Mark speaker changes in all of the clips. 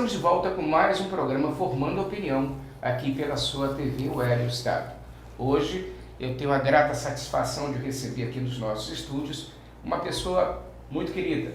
Speaker 1: estamos de volta com mais um programa Formando Opinião, aqui pela sua TV Web Estado. Hoje eu tenho a grata satisfação de receber aqui nos nossos estúdios uma pessoa muito querida.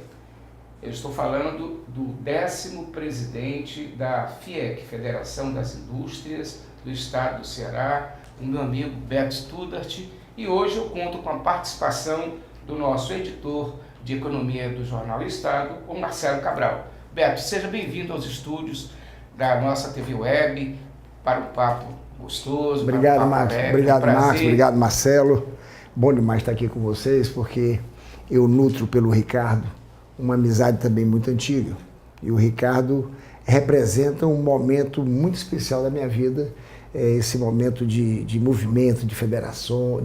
Speaker 1: Eu estou falando do 10º presidente da FIEC, Federação das Indústrias do Estado do Ceará, o meu amigo Beto Studart, e hoje eu conto com a participação do nosso editor de Economia do Jornal Estado, o Marcelo Cabral. Beto, seja bem-vindo aos estúdios da nossa TV Web para um papo gostoso.
Speaker 2: Obrigado,
Speaker 1: Marcos.
Speaker 2: Obrigado, Marcos. Obrigado, Marcelo. Bom demais estar aqui com vocês, porque eu nutro pelo Ricardo uma amizade também muito antiga. E o Ricardo representa um momento muito especial da minha vida, esse momento de movimento, de federação,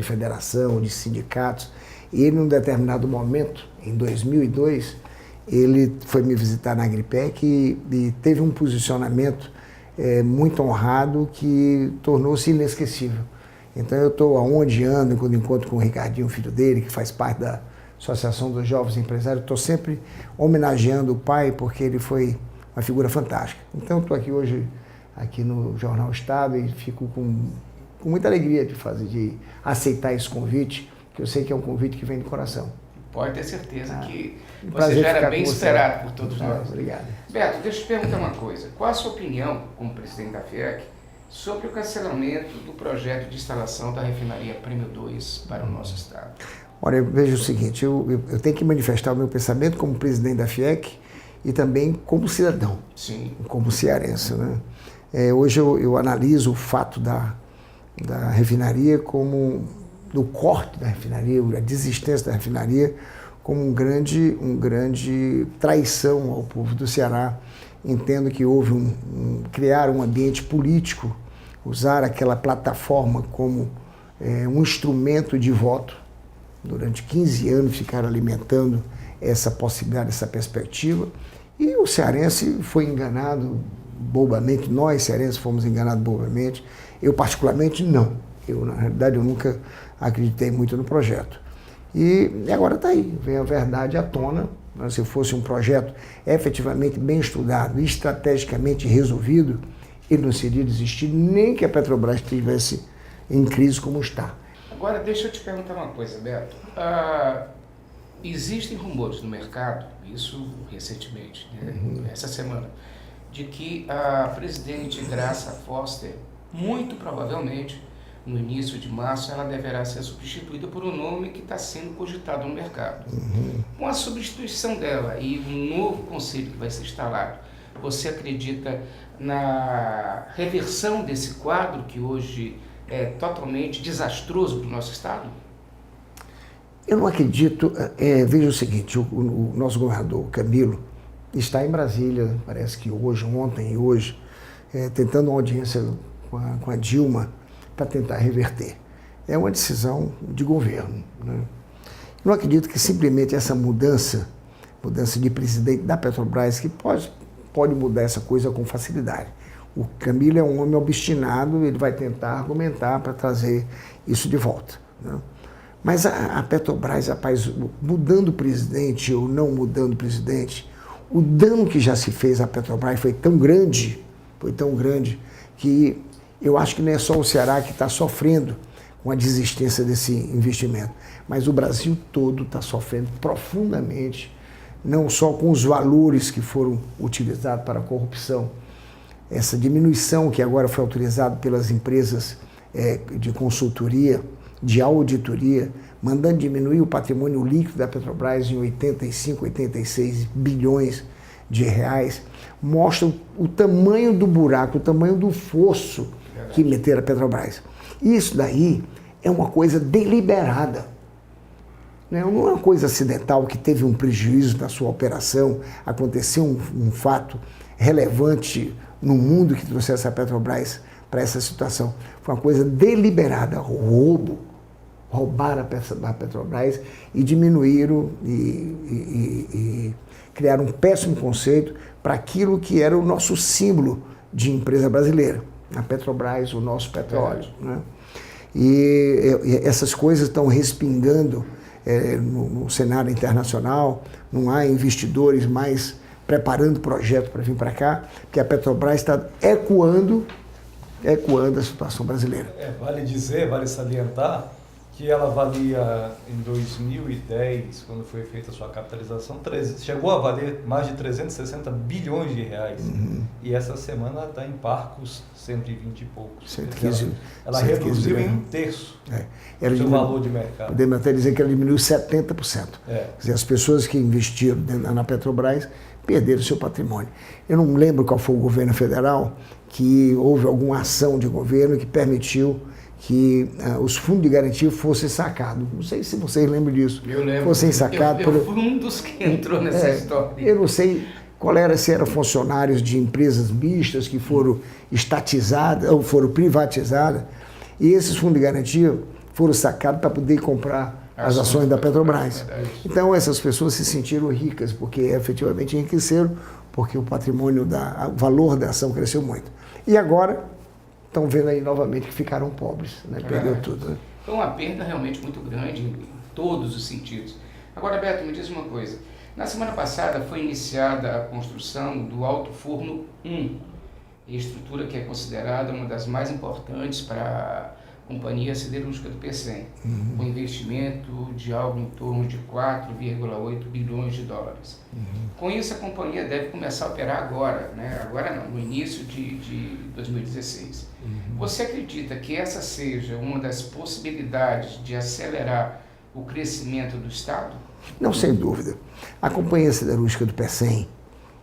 Speaker 2: de sindicatos. E ele, num determinado momento, em 2002, ele foi me visitar na Agripec e teve um posicionamento muito honrado que tornou-se inesquecível. Então eu estou aonde ando, quando encontro com o Ricardinho, filho dele, que faz parte da Associação dos Jovens Empresários, estou sempre homenageando o pai, porque ele foi uma figura fantástica. Então estou aqui hoje, aqui no Jornal Estado, e fico com muita alegria de aceitar esse convite, que eu sei que é um convite que vem do coração.
Speaker 1: Pode ter certeza que você já era bem esperado por todos nós.
Speaker 2: Obrigado.
Speaker 1: Beto, deixa eu te perguntar uma coisa. Qual a sua opinião, como presidente da FIEC, sobre o cancelamento do projeto de instalação da refinaria Prêmio 2 para o nosso estado?
Speaker 2: Olha, eu vejo o seguinte, eu tenho que manifestar o meu pensamento como presidente da FIEC e também como cidadão,
Speaker 1: sim,
Speaker 2: como cearense, né? Hoje eu analiso o fato da refinaria como do corte da refinaria, a desistência da refinaria, como um grande traição ao povo do Ceará. Entendo que houve criar um ambiente político, usar aquela plataforma como um instrumento de voto. Durante 15 anos ficaram alimentando essa possibilidade, essa perspectiva, e o cearense foi enganado bobamente, nós cearenses fomos enganados bobamente, eu particularmente não. Na realidade, eu nunca acreditei muito no projeto. E agora está aí, vem a verdade à tona. Se fosse um projeto efetivamente bem estudado, estrategicamente resolvido, ele não seria desistido, nem que a Petrobras estivesse em crise como está.
Speaker 1: Agora, deixa eu te perguntar uma coisa, Beto. Existem rumores no mercado, isso recentemente, né, essa semana, de que a presidente Graça Foster, muito provavelmente, no início de março, ela deverá ser substituída por um nome que está sendo cogitado no mercado. Com a substituição dela e um novo conselho que vai ser instalado, você acredita na reversão desse quadro que hoje é totalmente desastroso para o nosso estado?
Speaker 2: Eu não acredito. Veja o seguinte, o nosso governador, Camilo, está em Brasília, parece que hoje, ontem e hoje, tentando uma audiência com a Dilma, para tentar reverter. É uma decisão de governo, né? Eu não acredito que simplesmente essa mudança de presidente da Petrobras, que pode mudar essa coisa com facilidade. O Camilo é um homem obstinado, ele vai tentar argumentar para trazer isso de volta, né? Mas a Petrobras, rapaz, mudando o presidente ou não mudando o presidente, o dano que já se fez à Petrobras foi tão grande, que eu acho que não é só o Ceará que está sofrendo com a desistência desse investimento, mas o Brasil todo está sofrendo profundamente, não só com os valores que foram utilizados para a corrupção, essa diminuição que agora foi autorizada pelas empresas de consultoria, de auditoria, mandando diminuir o patrimônio líquido da Petrobras em 85, 86 bilhões de reais, mostra o tamanho do buraco, o tamanho do fosso que meteram a Petrobras. Isso daí é uma coisa deliberada. Não é uma coisa acidental que teve um prejuízo na sua operação, aconteceu um fato relevante no mundo que trouxesse a Petrobras para essa situação. Foi uma coisa deliberada, roubaram a Petrobras e diminuíram e criaram um péssimo conceito para aquilo que era o nosso símbolo de empresa brasileira, a Petrobras, o nosso petróleo, né? E essas coisas estão respingando no cenário internacional, não há investidores mais preparando projeto para vir para cá, porque a Petrobras está ecoando a situação brasileira.
Speaker 3: Vale salientar que ela valia em 2010, quando foi feita a sua capitalização, chegou a valer mais de 360 bilhões de reais. E essa semana está em parcos 120 e poucos.
Speaker 2: 115,
Speaker 3: ela reduziu em um terço o seu valor de mercado.
Speaker 2: Podemos até dizer que ela diminuiu 70%. Quer dizer, as pessoas que investiram na Petrobras perderam seu patrimônio. Eu não lembro qual foi o governo federal que houve alguma ação de governo que permitiu que os fundos de garantia fossem sacados. Não sei se vocês lembram disso.
Speaker 1: Eu lembro.
Speaker 2: Fossem sacados.
Speaker 1: Eu fui um dos que entrou nessa história.
Speaker 2: Eu não sei se eram funcionários de empresas mistas que foram estatizadas ou foram privatizadas, e esses fundos de garantia foram sacados para poder comprar as ações da Petrobras. Então essas pessoas se sentiram ricas, porque efetivamente enriqueceram, porque o patrimônio, o valor da ação cresceu muito. E agora estão vendo aí novamente que ficaram pobres, né? Perdeu tudo. Né?
Speaker 1: Foi uma perda realmente muito grande em todos os sentidos. Agora, Beto, me diz uma coisa. Na semana passada foi iniciada a construção do Alto Forno 1, estrutura que é considerada uma das mais importantes para a Companhia Siderúrgica do Pecém, com investimento de algo em torno de 4,8 bilhões de dólares. Com isso, a companhia deve começar a operar agora, né? Agora não, no início de 2016. Você acredita que essa seja uma das possibilidades de acelerar o crescimento do Estado?
Speaker 2: Não, sem dúvida. A Companhia Siderúrgica do Pecém,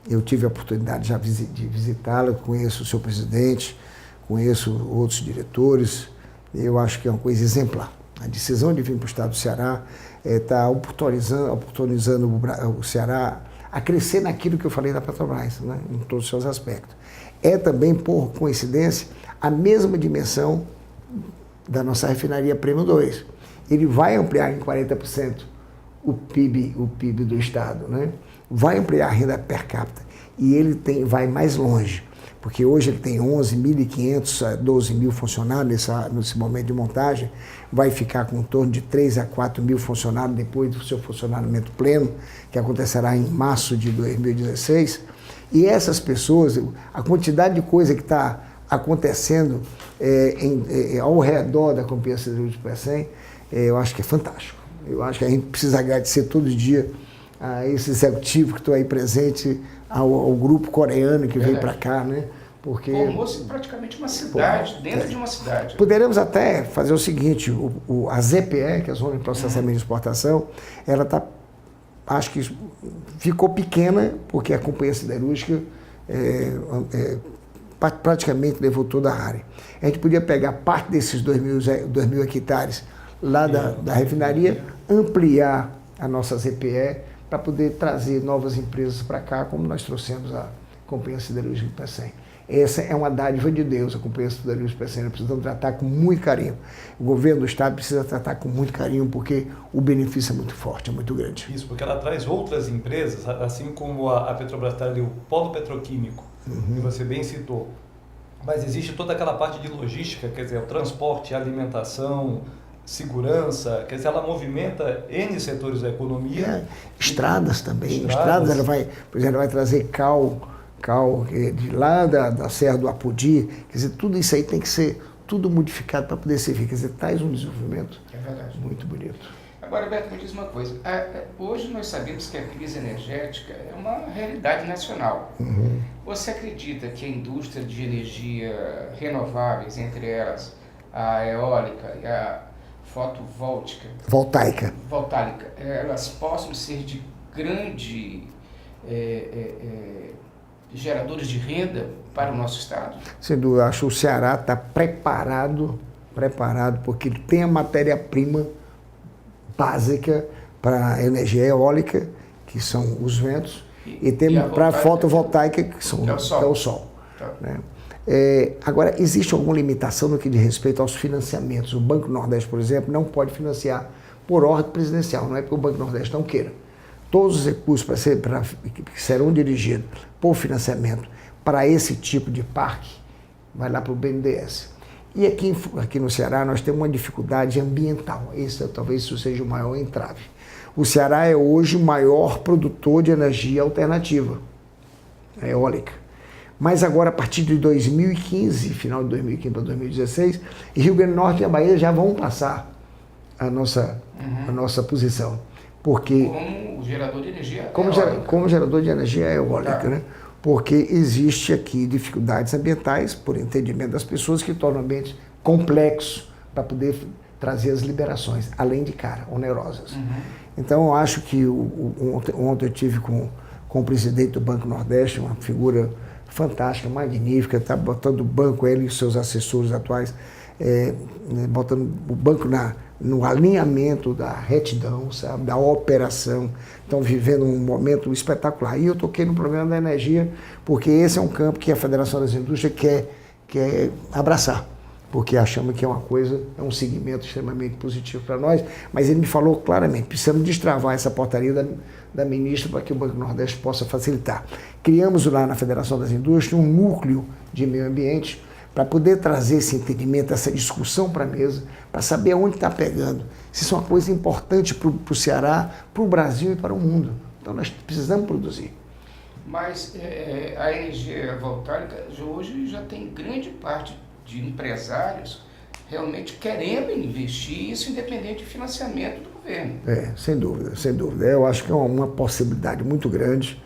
Speaker 2: eu tive a oportunidade já de visitá-la, conheço o seu presidente, conheço outros diretores, eu acho que é uma coisa exemplar. A decisão de vir para o estado do Ceará está oportunizando o Ceará a crescer naquilo que eu falei da Petrobras, né, em todos os seus aspectos. É também, por coincidência, a mesma dimensão da nossa refinaria Prêmio 2. Ele vai ampliar em 40% o PIB do estado, né? Vai ampliar a renda per capita e ele vai mais longe, porque hoje ele tem 11.500 a 12.000 funcionários nesse momento de montagem, vai ficar com em torno de 3 a 4 mil funcionários depois do seu funcionamento pleno, que acontecerá em março de 2016, e essas pessoas, a quantidade de coisa que está acontecendo ao redor da Companhia Siderúrgica do Pecém, eu acho que é fantástico. Eu acho que a gente precisa agradecer todo dia a esse executivo que estou aí presente, ao grupo coreano que veio para cá, né? Porque
Speaker 1: formou-se praticamente uma cidade, dentro de uma cidade.
Speaker 2: Poderemos até fazer o seguinte, a ZPE, que é a Zona de Processamento de Exportação, ela está, acho que ficou pequena, porque a Companhia Siderúrgica praticamente levou toda a área. A gente podia pegar parte desses 2.000 hectares lá da refinaria, ampliar a nossa ZPE para poder trazer novas empresas para cá, como nós trouxemos a Companhia Siderúrgica do Pecém. Essa é uma dádiva de Deus, a Companhia Siderúrgica do Pecém. Nós precisamos tratar com muito carinho. O governo do estado precisa tratar com muito carinho, porque o benefício é muito forte, é muito grande.
Speaker 3: Isso, porque ela traz outras empresas, assim como a Petrobras traz o polo petroquímico, que você bem citou. Mas existe toda aquela parte de logística, quer dizer, o transporte, a alimentação, segurança, quer dizer, ela movimenta N setores da economia.
Speaker 2: Estradas também. Estradas, ela vai, por exemplo, ela vai trazer cal de lá da Serra do Apodi, quer dizer, tudo isso aí tem que ser tudo modificado para poder servir, quer dizer, traz um desenvolvimento muito bonito.
Speaker 1: Agora, Beto, me diz uma coisa, hoje nós sabemos que a crise energética é uma realidade nacional. Você acredita que a indústria de energia renováveis, entre elas a eólica e a voltaica, elas possam ser de grande geradores de renda para o nosso estado?
Speaker 2: Sem dúvida, acho que o Ceará está preparado, porque ele tem a matéria-prima básica para a energia eólica, que são os ventos, e tem para a fotovoltaica, que é o sol. Tá. Né? Agora, existe alguma limitação no que diz respeito aos financiamentos. O Banco Nordeste, por exemplo, não pode financiar por ordem presidencial, não é porque o Banco Nordeste não queira. Todos os recursos que serão dirigidos por financiamento para esse tipo de parque vai lá para o BNDES. E aqui no Ceará nós temos uma dificuldade ambiental. Talvez isso seja o maior entrave. O Ceará é hoje o maior produtor de energia alternativa. a eólica. Mas agora, a partir de 2015, final de 2015 para 2016, Rio Grande do Norte e a Bahia já vão passar a nossa posição. Porque,
Speaker 1: como gerador de energia
Speaker 2: como gerador de energia eólica, né? Porque existe aqui dificuldades ambientais, por entendimento das pessoas, que tornam o ambiente complexo para poder trazer as liberações, além de onerosas. Então, eu acho que ontem eu tive com o presidente do Banco Nordeste, uma figura fantástica, magnífica, está botando o banco, ele e os seus assessores atuais, botando o banco no alinhamento da retidão, sabe, da operação. Estão vivendo um momento espetacular. E eu toquei no problema da energia, porque esse é um campo que a Federação das Indústrias quer abraçar, porque achamos que é um segmento extremamente positivo para nós, mas ele me falou claramente, precisamos destravar essa portaria da ministra para que o Banco Nordeste possa facilitar. Criamos lá na Federação das Indústrias um núcleo de meio ambiente para poder trazer esse entendimento, essa discussão para a mesa, para saber onde está pegando. Se isso é uma coisa importante para o Ceará, para o Brasil e para o mundo. Então nós precisamos produzir.
Speaker 1: Mas a energia voltaica hoje já tem grande parte de empresários realmente querendo investir, isso independente de financiamento do governo.
Speaker 2: Sem dúvida, sem dúvida. Eu acho que é uma possibilidade muito grande.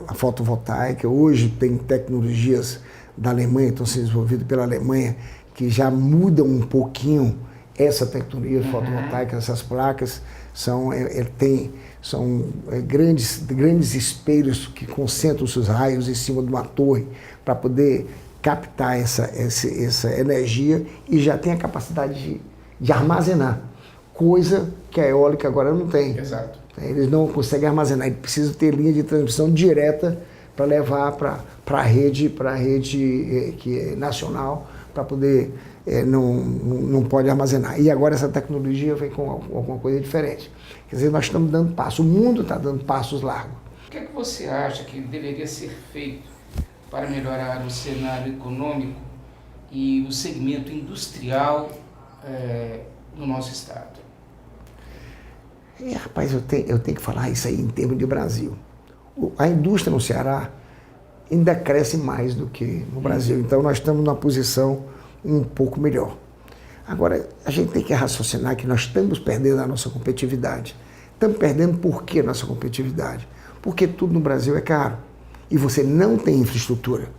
Speaker 2: A fotovoltaica, hoje tem tecnologias da Alemanha, estão sendo desenvolvidas pela Alemanha, que já mudam um pouquinho essa tecnologia fotovoltaica, essas placas, são grandes espelhos que concentram seus raios em cima de uma torre para poder captar essa energia e já tem a capacidade de armazenar, coisa que a eólica agora não tem.
Speaker 1: Exato.
Speaker 2: Eles não conseguem armazenar, eles precisam ter linha de transmissão direta para levar para a rede que é nacional, para poder, não pode armazenar. E agora essa tecnologia vem com alguma coisa diferente. Quer dizer, nós estamos dando passo, o mundo está dando passos largos.
Speaker 1: O que é que você acha que deveria ser feito para melhorar o cenário econômico e o segmento industrial no nosso estado?
Speaker 2: Rapaz, eu tenho que falar isso aí em termos de Brasil. A indústria no Ceará ainda cresce mais do que no Brasil, então nós estamos numa posição um pouco melhor. Agora, a gente tem que raciocinar que nós estamos perdendo a nossa competitividade. Estamos perdendo por que nossa competitividade? Porque tudo no Brasil é caro e você não tem infraestrutura.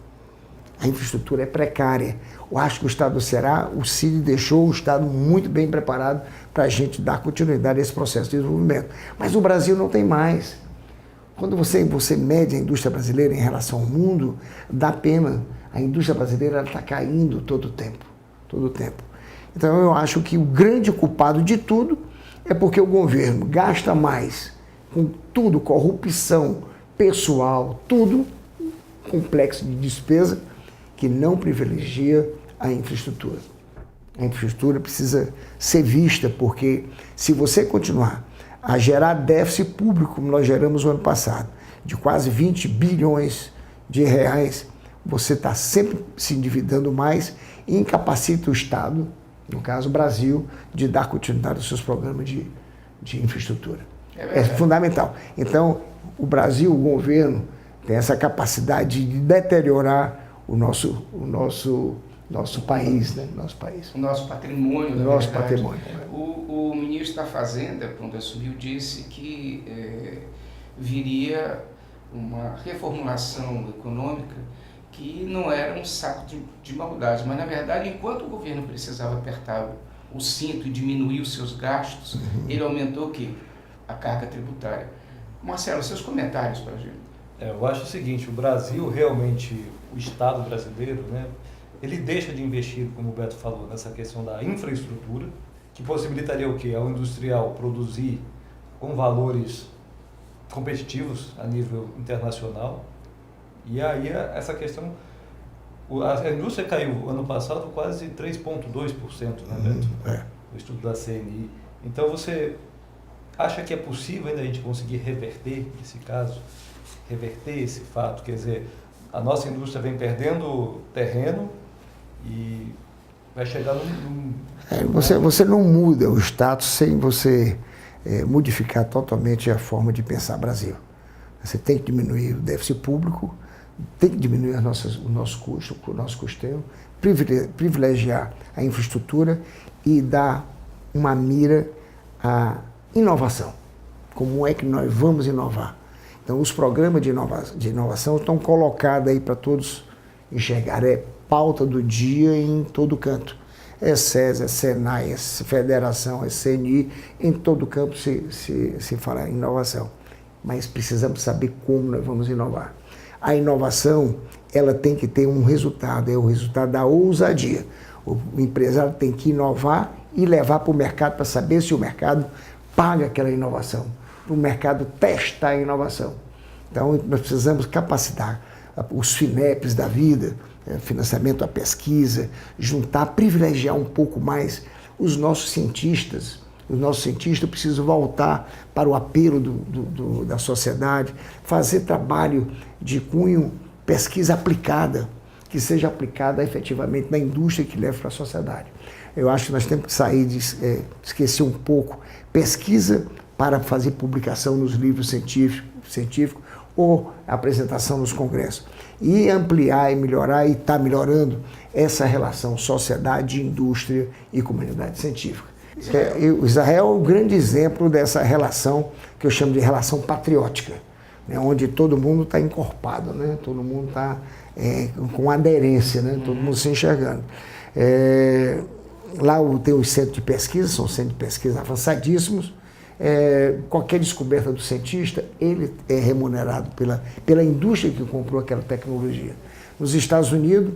Speaker 2: A infraestrutura é precária. Eu acho que o Estado do Ceará, o CID deixou o Estado muito bem preparado para a gente dar continuidade a esse processo de desenvolvimento. Mas o Brasil não tem mais. Quando você mede a indústria brasileira em relação ao mundo, dá pena. A indústria brasileira está caindo todo o tempo. Então eu acho que o grande culpado de tudo é porque o governo gasta mais com tudo, corrupção, pessoal, tudo, complexo de despesa, que não privilegia a infraestrutura. A infraestrutura precisa ser vista, porque se você continuar a gerar déficit público, como nós geramos no ano passado, de quase 20 bilhões de reais, você está sempre se endividando mais e incapacita o Estado, no caso o Brasil, de dar continuidade aos seus programas de infraestrutura. É fundamental. Então, o Brasil, o governo, tem essa capacidade de deteriorar o nosso país, né?
Speaker 1: O nosso patrimônio.
Speaker 2: O nosso patrimônio.
Speaker 1: O ministro da Fazenda, quando assumiu, disse que viria uma reformulação econômica que não era um saco de maldade, mas na verdade, enquanto o governo precisava apertar o cinto e diminuir os seus gastos, ele aumentou o quê? A carga tributária. Marcelo, seus comentários para a gente.
Speaker 3: Eu acho o seguinte, o Brasil realmente, o Estado brasileiro, né, ele deixa de investir, como o Beto falou, nessa questão da infraestrutura, que possibilitaria o quê? Ao industrial produzir com valores competitivos a nível internacional. E aí essa questão, a indústria caiu ano passado quase 3,2%, né, Beto? O estudo da CNI. Então você acha que é possível ainda a gente conseguir reverter esse caso, reverter esse fato? Quer dizer, a nossa indústria vem perdendo terreno e vai chegar num...
Speaker 2: Você não muda o status sem você modificar totalmente a forma de pensar Brasil. Você tem que diminuir o déficit público, tem que diminuir o nosso custo, o nosso custeio, privilegiar a infraestrutura e dar uma mira à inovação. Como é que nós vamos inovar? Então, os programas de inovação estão colocados aí para todos enxergar. É pauta do dia em todo canto. É SES, é SENAI, é Federação, é CNI, em todo campo se fala em inovação. Mas precisamos saber como nós vamos inovar. A inovação, ela tem que ter um resultado, é o resultado da ousadia. O empresário tem que inovar e levar para o mercado para saber se o mercado paga aquela inovação, para o mercado testar a inovação. Então, nós precisamos capacitar os FINEPs da vida, financiamento à pesquisa, juntar, privilegiar um pouco mais os nossos cientistas. Os nossos cientistas precisam voltar para o apelo da sociedade, fazer trabalho de cunho, pesquisa aplicada, que seja aplicada efetivamente na indústria que leve para a sociedade. Eu acho que nós temos que sair de esquecer um pouco pesquisa para fazer publicação nos livros científicos ou apresentação nos congressos. E ampliar e melhorar, e está melhorando, essa relação sociedade, indústria e comunidade científica. O Israel é um grande exemplo dessa relação que eu chamo de relação patriótica, né, onde todo mundo está encorpado, né, todo mundo está com aderência, né, todo mundo se enxergando. Lá tem os centros de pesquisa, são centros de pesquisa avançadíssimos. Qualquer descoberta do cientista, ele é remunerado pela indústria que comprou aquela tecnologia. Nos Estados Unidos,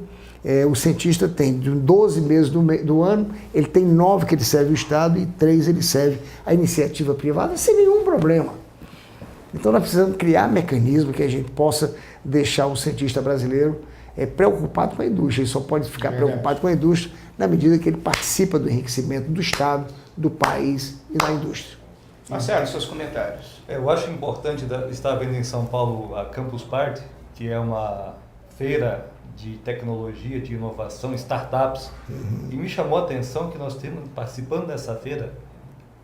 Speaker 2: o cientista tem de 12 meses do ano, ele tem 9 que ele serve o Estado e 3 ele serve a iniciativa privada sem nenhum problema. Então nós precisamos criar mecanismos que a gente possa deixar o cientista brasileiro preocupado com a indústria. Ele só pode ficar preocupado com a indústria na medida que ele participa do enriquecimento do Estado, do país e da indústria.
Speaker 1: Marcelo, seus comentários.
Speaker 3: Eu acho importante estar vendo em São Paulo a Campus Party, que é uma feira de tecnologia, de inovação, startups. E me chamou a atenção que nós temos, participando dessa feira,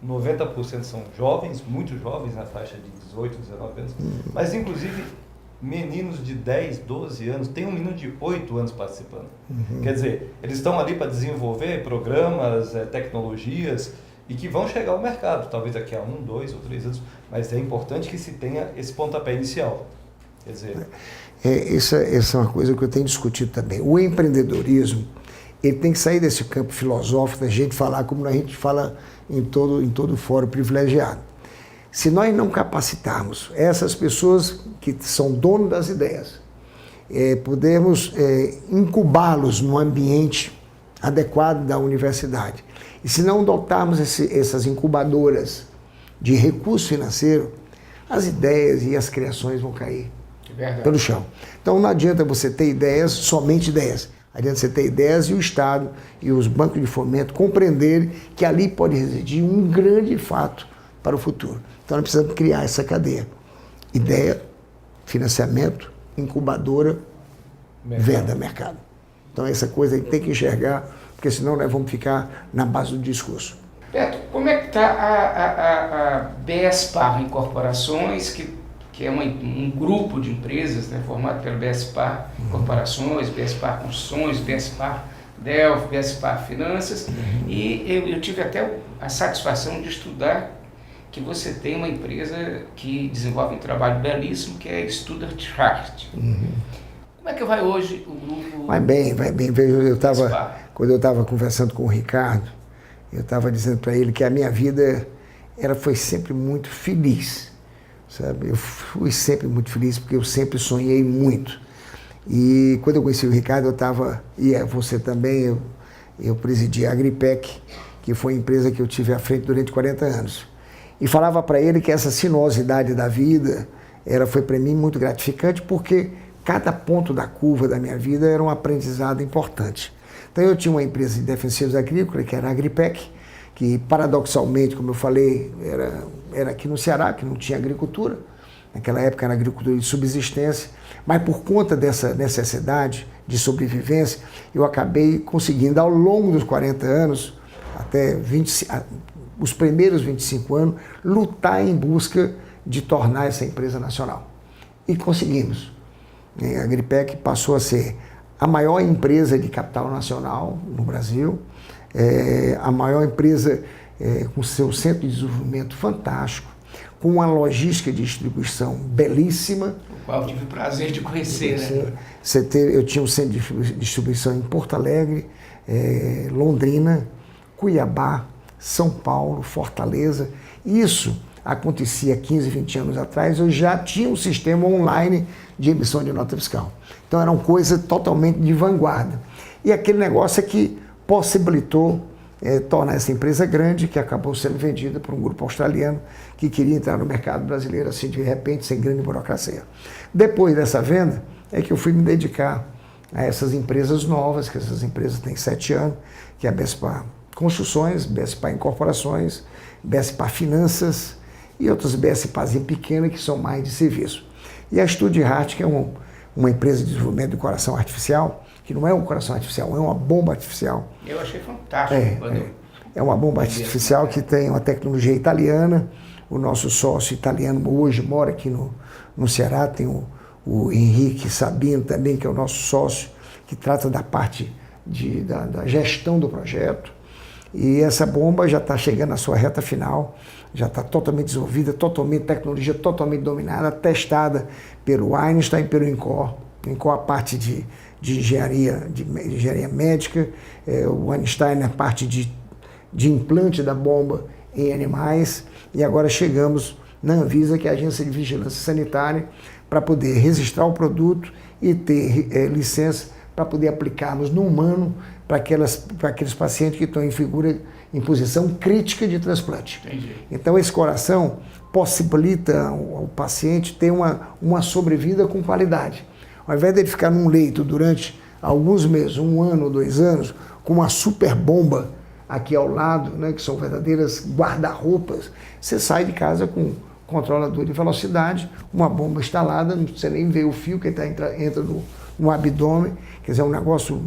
Speaker 3: 90% são jovens, muito jovens, na faixa de 18, 19 anos, mas inclusive meninos de 10, 12 anos, tem um menino de 8 anos participando. Quer dizer, eles estão ali para desenvolver programas, tecnologias, e que vão chegar ao mercado, talvez daqui a 1, 2 ou 3 anos, mas é importante que se tenha esse pontapé inicial. Quer dizer...
Speaker 2: Essa é uma coisa que eu tenho discutido também. O empreendedorismo, ele tem que sair desse campo filosófico, da gente falar como a gente fala em todo fórum privilegiado. Se nós não capacitarmos essas pessoas que são donos das ideias, pudermos incubá-los no ambiente adequado da universidade, e se não dotarmos essas incubadoras de recurso financeiro, as ideias e as criações vão cair pelo chão. Então não adianta você ter ideias, somente ideias. Adianta você ter ideias e o Estado e os bancos de fomento compreenderem que ali pode residir um grande fato para o futuro. Então nós precisamos criar essa cadeia. Ideia, financiamento, incubadora, venda, mercado. Então essa coisa a gente tem que enxergar, porque senão nós vamos ficar na base do discurso.
Speaker 1: Beto, como é que está a BSPar Incorporações, que é um grupo de empresas, né, formado pela BSPar Incorporações, BSPar Construções, BSPar Delphi, BSPar Finanças, e eu tive até a satisfação de estudar que você tem uma empresa que desenvolve um trabalho belíssimo, que é Student Heart. Como é que vai hoje o grupo?
Speaker 2: Vai bem. Quando eu estava conversando com o Ricardo, eu estava dizendo para ele que a minha vida foi sempre muito feliz, sabe? Eu fui sempre muito feliz porque eu sempre sonhei muito. E quando eu conheci o Ricardo, e você também, eu presidi a Agripec, que foi a empresa que eu tive à frente durante 40 anos. E falava para ele que essa sinuosidade da vida foi para mim muito gratificante, porque cada ponto da curva da minha vida era um aprendizado importante. Então eu tinha uma empresa de defensivos agrícolas, que era a Agripec, que paradoxalmente, como eu falei, era aqui no Ceará, que não tinha agricultura. Naquela época era agricultura de subsistência, mas por conta dessa necessidade de sobrevivência, eu acabei conseguindo, ao longo dos 40 anos, até os primeiros 25 anos, lutar em busca de tornar essa empresa nacional. E conseguimos. A Agripec passou a ser a maior empresa de capital nacional no Brasil, a maior empresa com seu centro de desenvolvimento fantástico, com uma logística de distribuição belíssima.
Speaker 1: O qual eu tive o prazer de conhecer. Né?
Speaker 2: Eu tinha um centro de distribuição em Porto Alegre, Londrina, Cuiabá, São Paulo, Fortaleza. Isso acontecia 15, 20 anos atrás, eu já tinha um sistema online de emissão de nota fiscal. Então era uma coisa totalmente de vanguarda. E aquele negócio é que possibilitou tornar essa empresa grande, que acabou sendo vendida por um grupo australiano que queria entrar no mercado brasileiro assim de repente, sem grande burocracia. Depois dessa venda, é que eu fui me dedicar a essas empresas novas, que essas empresas têm 7 anos, que é a BSPA Construções, BSPA Incorporações, BSPA Finanças e outras BSPAs pequenas que são mais de serviço. E a StudHeart, que é uma empresa de desenvolvimento de coração artificial, que não é um coração artificial, é uma bomba artificial.
Speaker 1: Eu achei fantástico.
Speaker 2: É uma bomba artificial que tem uma tecnologia italiana. O nosso sócio italiano hoje mora aqui no Ceará, tem o Henrique Sabino também, que é o nosso sócio, que trata da parte da gestão do projeto. E essa bomba já está chegando à sua reta final, já está totalmente desenvolvida, tecnologia totalmente dominada, testada pelo Einstein e pelo INCOR. INCOR a parte de engenharia médica, o Einstein a parte de implante da bomba em animais, e agora chegamos na Anvisa, que é a Agência de Vigilância Sanitária, para poder registrar o produto e ter licença para poder aplicarmos no humano para aqueles pacientes que estão em posição crítica de transplante.
Speaker 1: Entendi.
Speaker 2: Então esse coração possibilita ao paciente ter uma sobrevida com qualidade. Ao invés de ele ficar num leito durante alguns meses, 1 ano ou 2 anos, com uma super bomba aqui ao lado, né, que são verdadeiras guarda-roupas, você sai de casa com controlador de velocidade, uma bomba instalada, não precisa nem ver o fio que entra no abdômen, quer dizer, é um negócio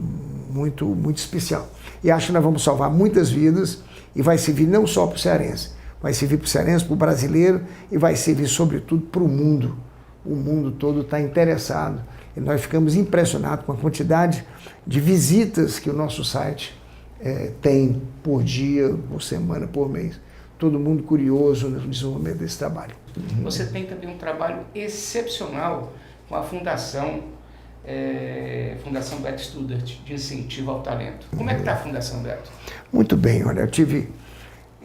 Speaker 2: muito, muito especial. E acho que nós vamos salvar muitas vidas e vai servir não só para o cearense, vai servir para o cearense, para o brasileiro e vai servir sobretudo para o mundo. O mundo todo está interessado e nós ficamos impressionados com a quantidade de visitas que o nosso site tem por dia, por semana, por mês. Todo mundo curioso no desenvolvimento desse trabalho.
Speaker 1: Você tem também um trabalho excepcional com a Fundação Beto Studart, de incentivo ao talento. Como é que está a Fundação Beto?
Speaker 2: Muito bem, olha,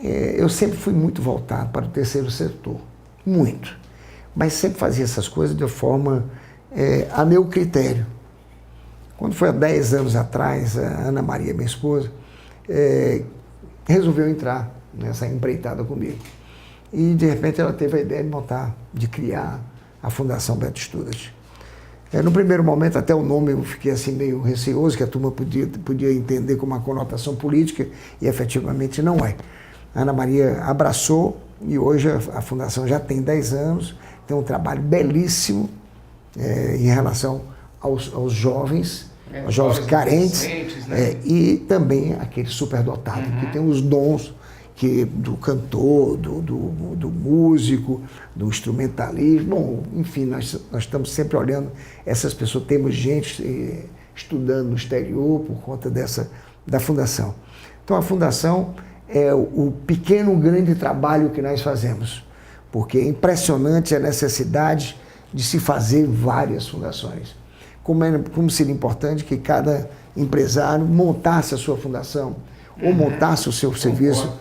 Speaker 2: eu sempre fui muito voltado para o terceiro setor, muito, mas sempre fazia essas coisas de forma a meu critério. Quando foi há 10 anos atrás, a Ana Maria, minha esposa, resolveu entrar nessa empreitada comigo. E, de repente, ela teve a ideia de criar a Fundação Beto Studart. No primeiro momento, até o nome eu fiquei assim meio receoso, que a turma podia entender como uma conotação política, e efetivamente não é. A Ana Maria abraçou, e hoje a Fundação já tem 10 anos, tem um trabalho belíssimo em relação aos jovens, aos jovens carentes, né? E também aquele superdotado, que tem os dons do cantor, do músico, do instrumentalista. Bom, enfim, nós estamos sempre olhando essas pessoas. Temos gente estudando no exterior por conta da Fundação. Então, a Fundação é o pequeno, grande trabalho que nós fazemos, porque é impressionante a necessidade de se fazer várias fundações. Como seria importante que cada empresário montasse a sua fundação, ou montasse o seu serviço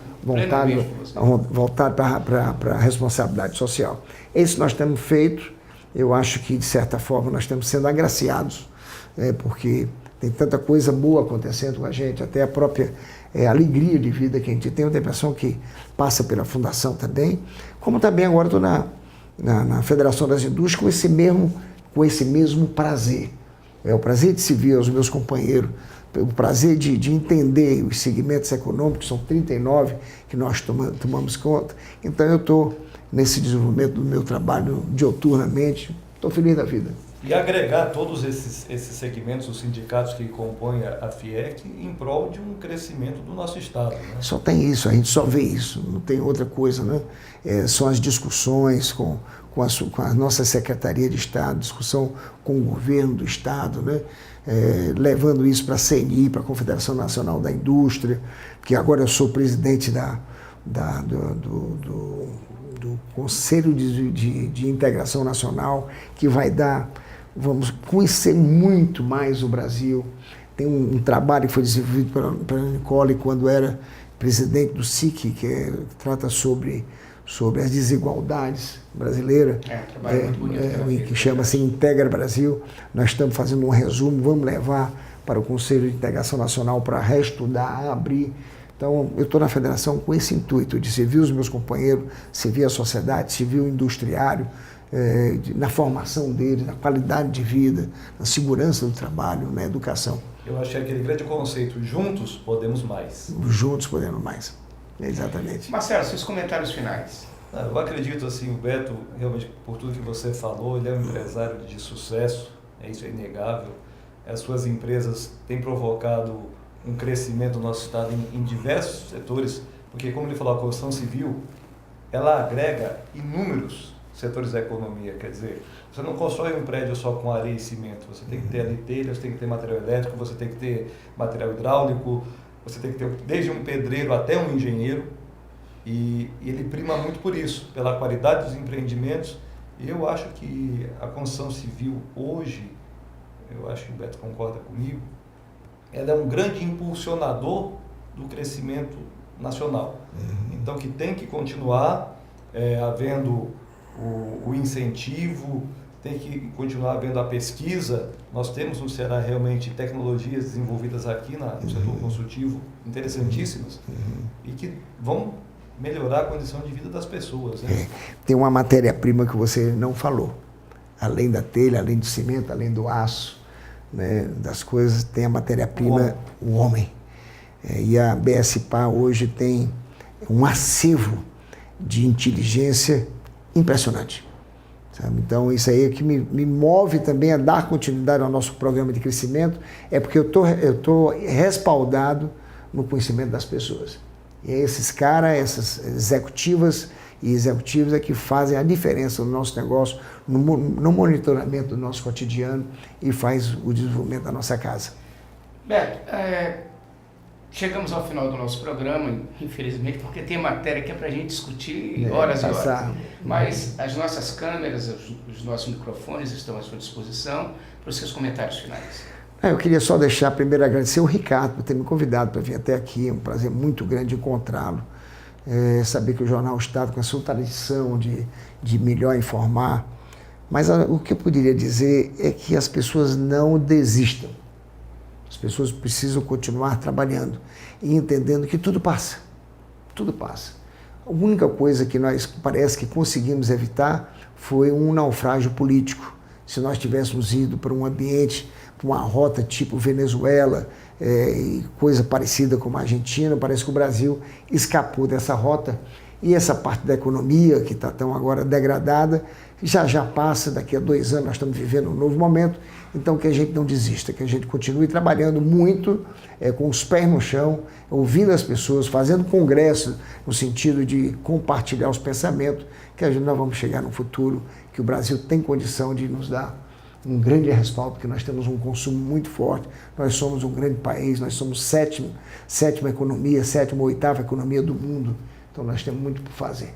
Speaker 2: voltado para a responsabilidade social. Isso nós temos feito. Eu acho que, de certa forma, nós estamos sendo agraciados, porque tem tanta coisa boa acontecendo com a gente, até a própria alegria de vida que a gente tem. Eu tenho a impressão que passa pela Fundação também, como também agora estou na Federação das Indústrias com esse mesmo prazer. É o prazer de se ver os meus companheiros, o prazer de entender os segmentos econômicos, são 39 que nós tomamos conta. Então eu estou nesse desenvolvimento do meu trabalho dioturnamente, estou feliz da vida.
Speaker 3: E agregar todos esses segmentos, os sindicatos que compõem a FIEC, em prol de um crescimento do nosso Estado. Né?
Speaker 2: Só tem isso, a gente só vê isso, não tem outra coisa, né? São as discussões com com a nossa Secretaria de Estado, discussão com o governo do Estado, né? Levando isso para a CNI, para a Confederação Nacional da Indústria, que agora eu sou presidente do Conselho de Integração Nacional, que vai vamos conhecer muito mais o Brasil. Tem um trabalho que foi desenvolvido pela Nicole quando era presidente do SIC, que trata sobre as desigualdades brasileiras,
Speaker 1: trabalho muito bonito,
Speaker 2: que chama-se Integra Brasil. Nós estamos fazendo um resumo, vamos levar para o Conselho de Integração Nacional para reestudar, abrir. Então, eu estou na federação com esse intuito de servir os meus companheiros, servir a sociedade, servir o industriário, na formação deles, na qualidade de vida, na segurança do trabalho, na educação.
Speaker 3: Eu achei aquele grande conceito, juntos podemos mais.
Speaker 2: Juntos podemos mais, exatamente.
Speaker 1: Marcelo, seus comentários finais.
Speaker 3: Eu acredito, assim, o Beto, realmente, por tudo que você falou, ele é um empresário de sucesso, isso é inegável. As suas empresas têm provocado um crescimento no nosso estado em diversos setores, porque, como ele falou, a construção civil, ela agrega inúmeros setores da economia, quer dizer, você não constrói um prédio só com areia e cimento, você tem que ter ali telhas, tem que ter material elétrico, você tem que ter material hidráulico, você tem que ter desde um pedreiro até um engenheiro, e ele prima muito por isso, pela qualidade dos empreendimentos. E eu acho que a construção civil hoje, eu acho que o Beto concorda comigo, ela é um grande impulsionador do crescimento nacional. Então, que tem que continuar havendo o incentivo, tem que continuar havendo a pesquisa. Nós temos no Ceará realmente tecnologias desenvolvidas aqui no setor consultivo interessantíssimas e que vão melhorar a condição de vida das pessoas, né?
Speaker 2: Tem uma matéria-prima que você não falou. Além da telha, além do cimento, além do aço, né, das coisas, tem a matéria-prima, o homem. E a BSPA hoje tem um acervo de inteligência impressionante. Sabe? Então, isso aí é que me move também a dar continuidade ao nosso programa de crescimento, é porque eu tô respaldado no conhecimento das pessoas. E é esses caras, essas executivas e executivos é que fazem a diferença no nosso negócio, no monitoramento do nosso cotidiano e faz o desenvolvimento da nossa casa.
Speaker 1: Beto, chegamos ao final do nosso programa, infelizmente, porque tem matéria que é para a gente discutir horas e horas. Mas as nossas câmeras, os nossos microfones estão à sua disposição para os seus comentários finais.
Speaker 2: Eu queria só deixar primeiro agradecer o Ricardo por ter me convidado para vir até aqui. É um prazer muito grande encontrá-lo. Saber que o Jornal Estado, com a sua tradição de melhor informar. Mas o que eu poderia dizer é que as pessoas não desistam. As pessoas precisam continuar trabalhando e entendendo que tudo passa. Tudo passa. A única coisa que nós parece que conseguimos evitar foi um naufrágio político. Se nós tivéssemos ido para um ambiente, para uma rota tipo Venezuela, e coisa parecida com a Argentina, parece que o Brasil escapou dessa rota. E essa parte da economia, que está tão agora degradada, já passa. Daqui a 2 anos nós estamos vivendo um novo momento. Então, que a gente não desista, que a gente continue trabalhando muito, com os pés no chão, ouvindo as pessoas, fazendo congresso no sentido de compartilhar os pensamentos, que nós vamos chegar no futuro, que o Brasil tem condição de nos dar um grande respaldo, porque nós temos um consumo muito forte, nós somos um grande país, nós somos sétima economia, 7ª ou 8ª economia do mundo, então nós temos muito por fazer.